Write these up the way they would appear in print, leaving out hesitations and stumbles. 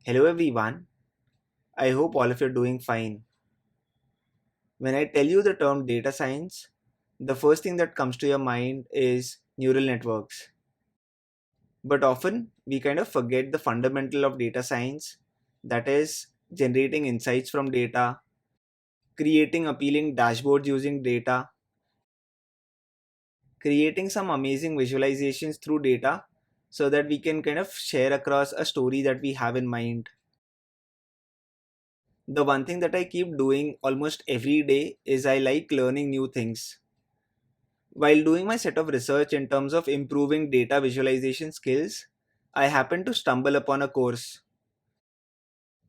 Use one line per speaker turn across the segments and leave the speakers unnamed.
Hello everyone, I hope all of you are doing fine. When I tell you the term data science, the first thing that comes to your mind is neural networks. But often we kind of forget the fundamental of data science, that is, generating insights from data, creating appealing dashboards using data, creating some amazing visualizations through data so that we can kind of share across a story that we have in mind. The one thing that I keep doing almost every day is I like learning new things. While doing my set of research in terms of improving data visualization skills, I happened to stumble upon a course.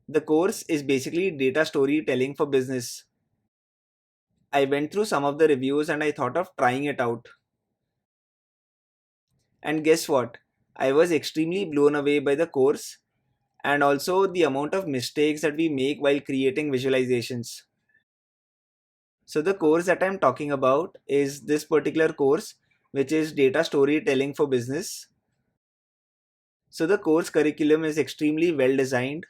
The course is basically data storytelling for business. I went through some of the reviews and I thought of trying it out. And guess what? I was extremely blown away by the course and also the amount of mistakes that we make while creating visualizations. So, the course that I'm talking about is this particular course, which is data storytelling for business. So, the course curriculum is extremely well designed.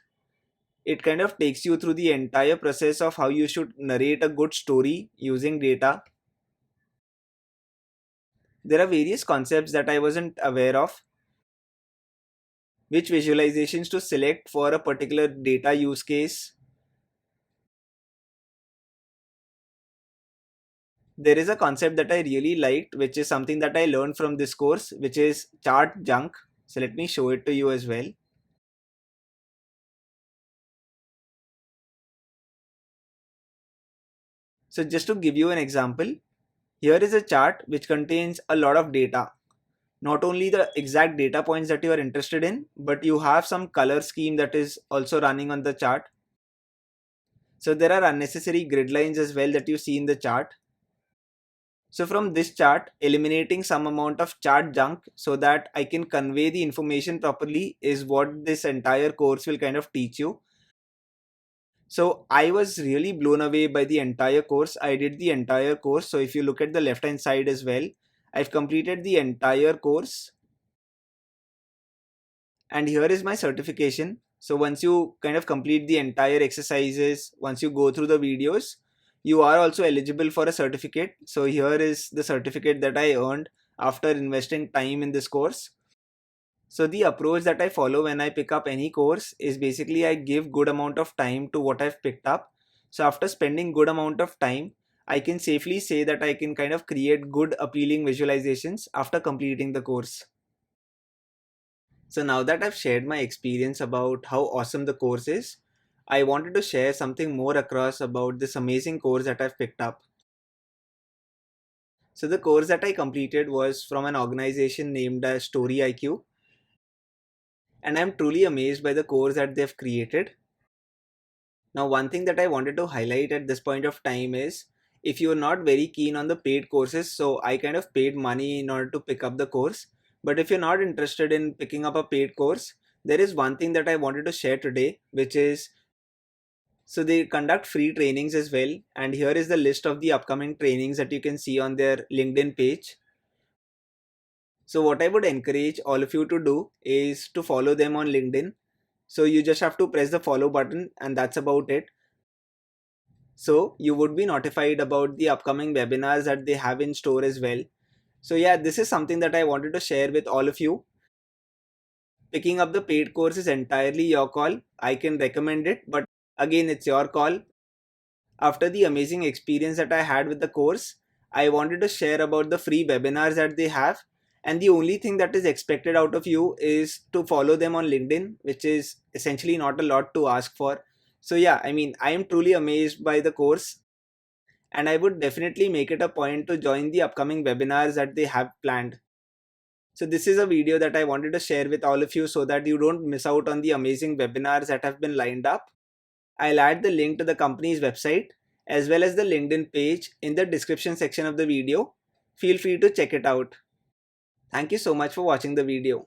It kind of takes you through the entire process of how you should narrate a good story using data. There are various concepts that I wasn't aware of, which visualizations to select for a particular data use case. There is a concept that I really liked, which is something that I learned from this course, which is chart junk. So let me show it to you as well. So just to give you an example, here is a chart which contains a lot of data. Not only the exact data points that you are interested in, but you have some color scheme that is also running on the chart. So there are unnecessary grid lines as well that you see in the chart. So from this chart, eliminating some amount of chart junk so that I can convey the information properly is what this entire course will kind of teach you. So I was really blown away by the entire course. I did the entire course. So if you look at the left hand side as well, I've completed the entire course. And here is my certification. So once you kind of complete the entire exercises, once you go through the videos, you are also eligible for a certificate. So here is the certificate that I earned after investing time in this course. So the approach that I follow when I pick up any course is basically I give good amount of time to what I've picked up. So after spending good amount of time, I can safely say that I can kind of create good appealing visualizations after completing the course. So now that I've shared my experience about how awesome the course is, I wanted to share something more across about this amazing course that I've picked up. So the course that I completed was from an organization named as Story IQ, and I'm truly amazed by the course that they've created. Now, one thing that I wanted to highlight at this point of time is if you're not very keen on the paid courses, so I kind of paid money in order to pick up the course. But if you're not interested in picking up a paid course, there is one thing that I wanted to share today, which is so they conduct free trainings as well. And here is the list of the upcoming trainings that you can see on their LinkedIn page. So, what I would encourage all of you to do is to follow them on LinkedIn. So, you just have to press the follow button, and that's about it. So you would be notified about the upcoming webinars that they have in store as well. So yeah, this is something that I wanted to share with all of you. Picking up the paid course is entirely your call. I can recommend it, but again, it's your call. After the amazing experience that I had with the course, I wanted to share about the free webinars that they have. And the only thing that is expected out of you is to follow them on LinkedIn, which is essentially not a lot to ask for. So yeah, I mean, I am truly amazed by the course, and I would definitely make it a point to join the upcoming webinars that they have planned. So this is a video that I wanted to share with all of you so that you don't miss out on the amazing webinars that have been lined up. I'll add the link to the company's website as well as the LinkedIn page in the description section of the video. Feel free to check it out. Thank you so much for watching the video.